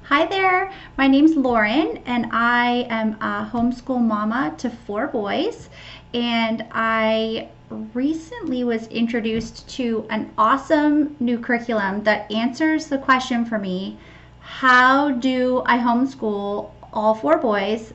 Hi there, my name's Lauren and I am a homeschool mama to 4 boys, and I recently was introduced to an awesome new curriculum that answers the question for me: how do I homeschool all 4 boys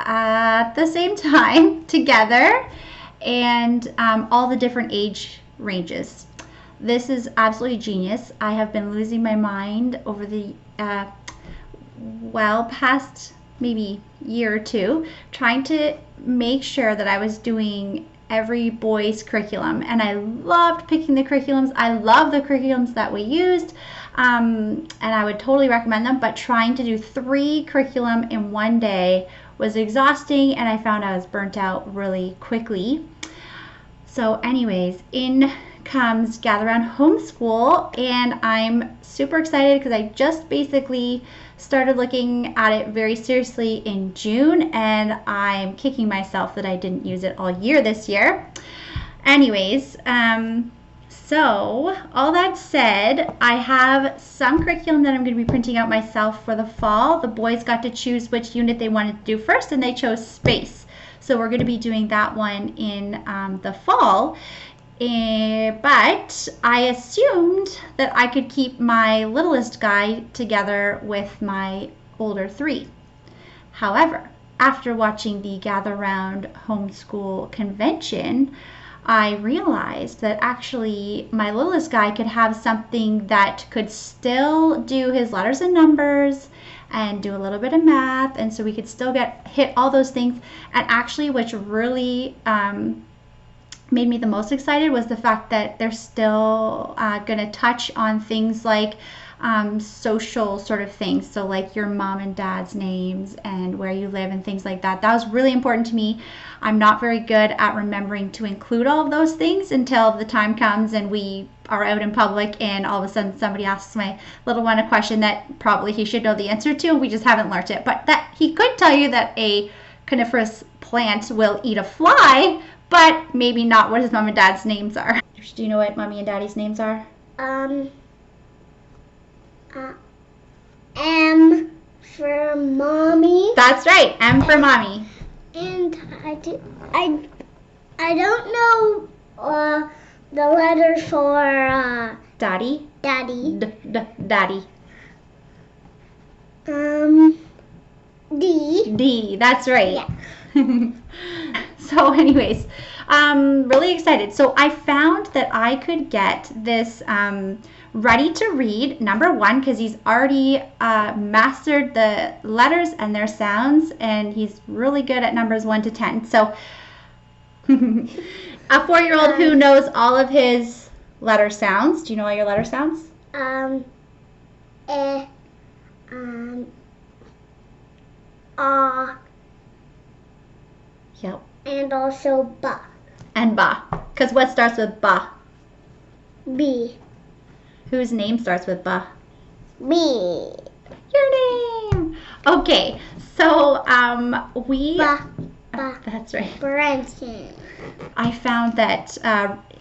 at the same time together, and all the different age ranges? This is absolutely genius. I have been losing my mind over the past maybe year or two, trying to make sure that I was doing every boy's curriculum. And I loved picking the curriculums. I love the curriculums that we used, and I would totally recommend them. But trying to do 3 curriculum in one day was exhausting, and I found I was burnt out really quickly. So anyways, in comes Gather Round Homeschool, and I'm super excited because I just basically started looking at it very seriously in June, and I'm kicking myself that I didn't use it all year this year. Anyways, so all that said, I have some curriculum that I'm going to be printing out myself for the fall. The boys got to choose which unit they wanted to do first, and they chose space. So we're going to be doing that one in the fall. But I assumed that I could keep my littlest guy together with my older 3. However, after watching the Gather Round Homeschool convention, I realized that actually my littlest guy could have something that could still do his letters and numbers and do a little bit of math, and so we could still hit all those things. And actually, which really made me the most excited was the fact that they're still going to touch on things like social sort of things. So like your mom and dad's names and where you live and things like that. That was really important to me. I'm not very good at remembering to include all of those things until the time comes and we are out in public and all of a sudden somebody asks my little one a question that probably he should know the answer to, and we just haven't learned it. But that he could tell you that a coniferous plant will eat a fly, but maybe not what his mom and dad's names are. Do you know what mommy and daddy's names are? M for mommy. That's right, M for mommy. And I don't know the letters for Daddy. daddy. Daddy. D. D. That's right. Yeah. So anyways, really excited. So I found that I could get this ready to read number 1, because he's already mastered the letters and their sounds, and he's really good at numbers 1 to 10. So a 4-year-old who knows all of his letter sounds. Do you know all your letter sounds? Yep. And also ba. And ba. Because what starts with ba? B. Whose name starts with ba? Me. Your name. Okay. So that's right. Branson. I found that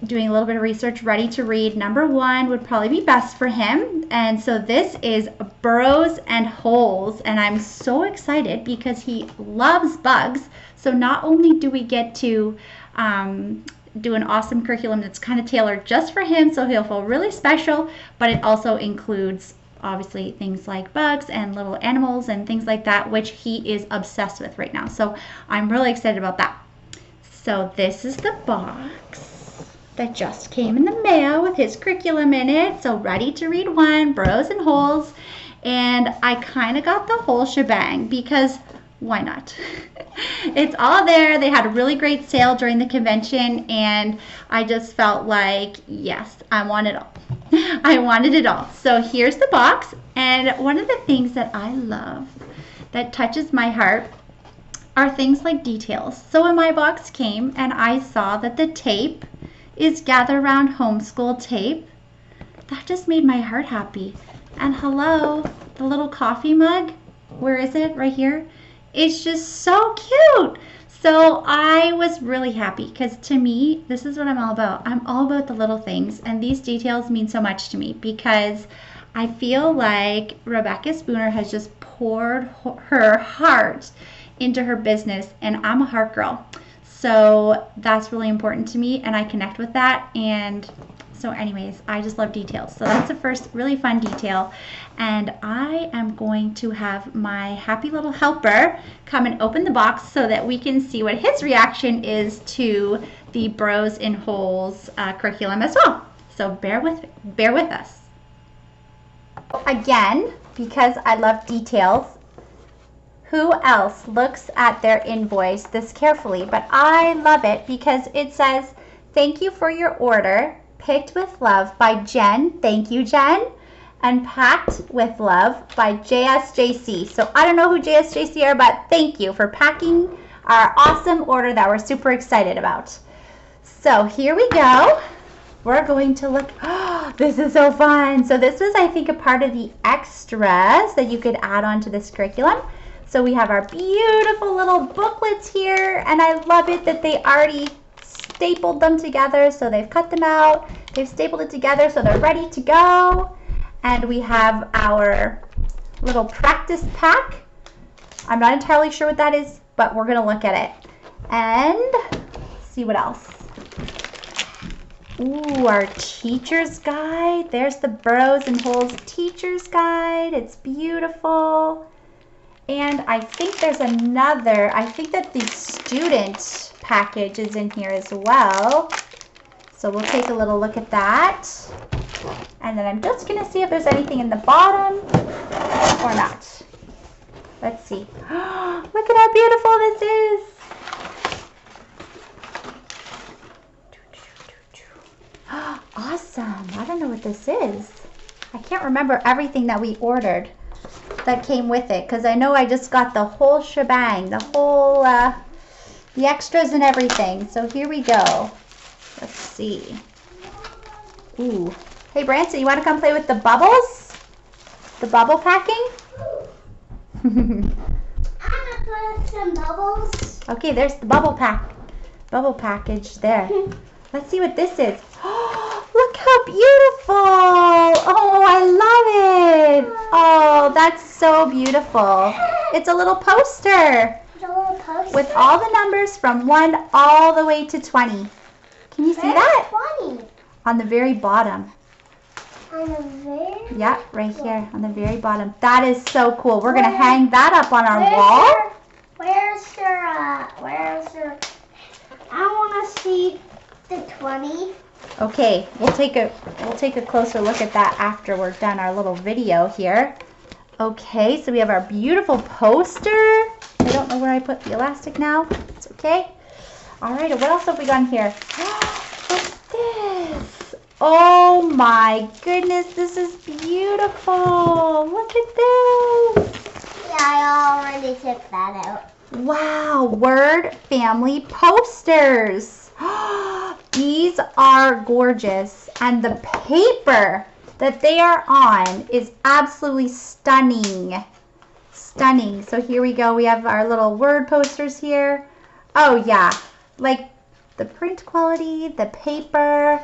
doing a little bit of research, ready to read number 1 would probably be best for him. And so this is Burrows and Holes, and I'm so excited because he loves bugs. So not only do we get to do an awesome curriculum that's kind of tailored just for him, so he'll feel really special, but it also includes obviously things like bugs and little animals and things like that, which he is obsessed with right now. So I'm really excited about that. So this is the box that just came in the mail with his curriculum in it. So ready to read 1, Burrows and Holes. And I kind of got the whole shebang because why not? It's all there. They had a really great sale during the convention, and I just felt like, yes, I want it all. I wanted it all. So here's the box, and one of the things that I love that touches my heart are things like details. So when my box came and I saw that the tape is Gather Round Homeschool tape, that just made my heart happy. And hello, the little coffee mug, where is it? Right here. It's just so cute. So I was really happy because to me, this is what I'm all about. I'm all about the little things, and these details mean so much to me because I feel like Rebecca Spooner has just poured her heart into her business, and I'm a heart girl. So that's really important to me, and I connect with that. And so anyways, I just love details. So that's the first really fun detail. And I am going to have my happy little helper come and open the box so that we can see what his reaction is to the Burrows and Holes curriculum as well. So bear with us. Again, because I love details, who else looks at their invoice this carefully? But I love it because it says, "Thank you for your order, picked with love by Jen." Thank you, Jen. And packed with love by JSJC. So I don't know who JSJC are, but thank you for packing our awesome order that we're super excited about. So here we go. We're going to look, oh, this is so fun. So this was, I think, a part of the extras that you could add on to this curriculum. So we have our beautiful little booklets here, and I love it that they already stapled them together. So they've cut them out, they've stapled it together so they're ready to go. And we have our little practice pack. I'm not entirely sure what that is, but we're gonna look at it and see what else. Ooh, our teacher's guide. There's the Burrows and Holes teacher's guide. It's beautiful. And I think there's another, I think that the student package is in here as well. So we'll take a little look at that. And then I'm just going to see if there's anything in the bottom or not. Let's see. Look at how beautiful this is. Awesome. I don't know what this is. I can't remember everything that we ordered that came with it, because I know I just got the whole shebang, the whole, the extras and everything. So here we go. Let's see. Ooh. Hey, Branson, you want to come play with the bubbles? The bubble packing? I'm gonna put some bubbles. Okay, there's the bubble package there. Let's see what this is. Oh, look how beautiful. Oh, I love it. Oh, that's so beautiful. It's a little poster. It's a little poster with all the numbers from 1 all the way to 20. Can you see that? 20. On the very bottom. On the very? Yeah, right here on the very bottom. That is so cool. We're going to hang that up on our wall. Where's your, I want to see the 20. Okay, we'll take a closer look at that after we're done our little video here. Okay, so we have our beautiful poster. I don't know where I put the elastic now. It's okay. All right, what else have we got here? What's this? Oh my goodness, this is beautiful. Look at this. Yeah, I already took that out. Wow, word family posters. These are gorgeous, and the paper that they are on is absolutely stunning. Stunning. So here we go. We have our little word posters here. Oh yeah, like the print quality, the paper.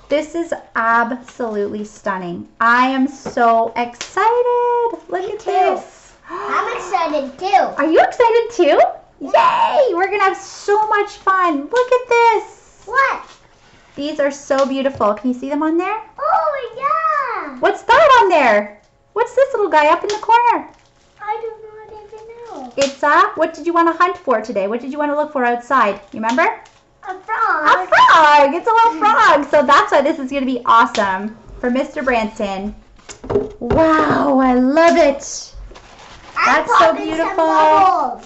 This is absolutely stunning. I am so excited. Look at this. I'm excited too. Are you excited too? Yay! We're gonna have so much fun. Look at this. What? These are so beautiful. Can you see them on there? Oh yeah. What's that on there? What's this little guy up in the corner? I do not even know. It's what did you want to hunt for today? What did you want to look for outside? You remember? A frog. A frog. It's a little frog. So that's why this is going to be awesome for Mr. Branson. Wow, I love it. That's so beautiful.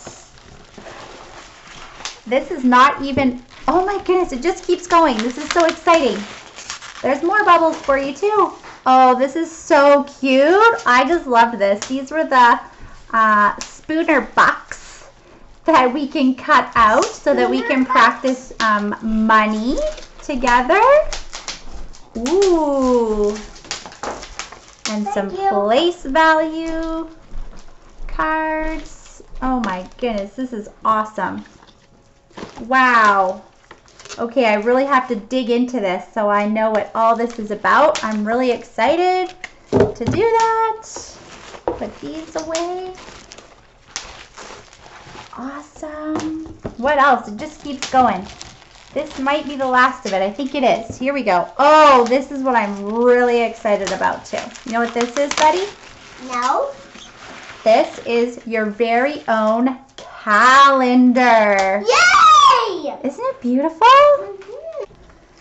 This is not even, oh my goodness, it just keeps going. This is so exciting. There's more bubbles for you too. Oh, this is so cute. I just loved this. These were the Spooner bucks that we can cut out so that we can practice money together. Ooh. And some place value cards. Oh my goodness, this is awesome. Wow. Okay, I really have to dig into this so I know what all this is about. I'm really excited. to do that. Put these away. Awesome. What else? It just keeps going. This might be the last of it. I think it is. Here we go. Oh, this is what I'm really excited about too. You know what this is, buddy? No. This is your very own calendar. Yay! Isn't it beautiful?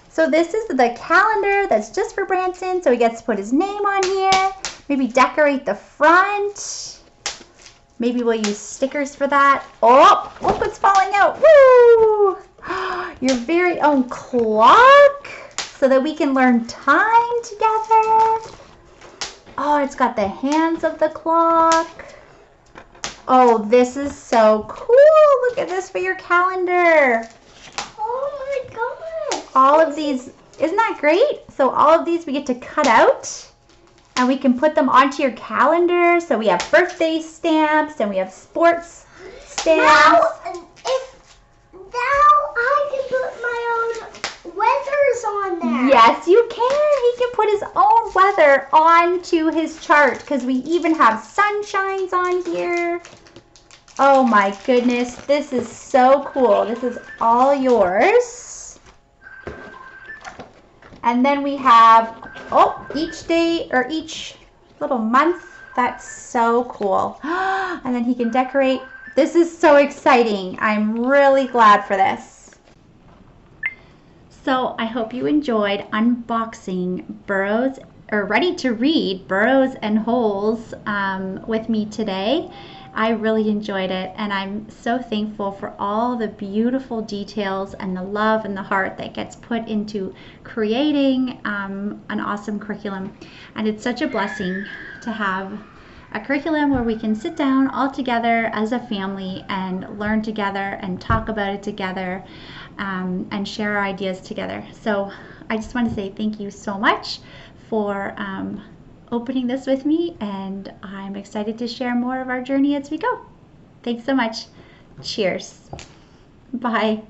So this is the calendar that's just for Branson, so he gets to put his name on here. Maybe decorate the front. Maybe we'll use stickers for that. Oh, look what's falling out. Woo! Your very own clock so that we can learn time together. Oh, it's got the hands of the clock. Oh, this is so cool. Look at this for your calendar. Oh my god. All of these, isn't that great? So all of these we get to cut out and we can put them onto your calendar. So we have birthday stamps and we have sports stamps. Now I can put my own weathers on there. Yes, you can. He can put his own weather onto his chart because we even have sunshines on here. Oh my goodness, this is so cool. This is all yours. And then we have, oh, each day or each little month. That's so cool. And then he can decorate. This is so exciting. I'm really glad for this. So I hope you enjoyed unboxing Burrows, or Ready to Read, Burrows and Holes with me today. I really enjoyed it, and I'm so thankful for all the beautiful details and the love and the heart that gets put into creating an awesome curriculum. And it's such a blessing to have a curriculum where we can sit down all together as a family and learn together and talk about it together and share our ideas together. So I just want to say thank you so much for opening this with me, and I'm excited to share more of our journey as we go. Thanks so much. Cheers. Bye.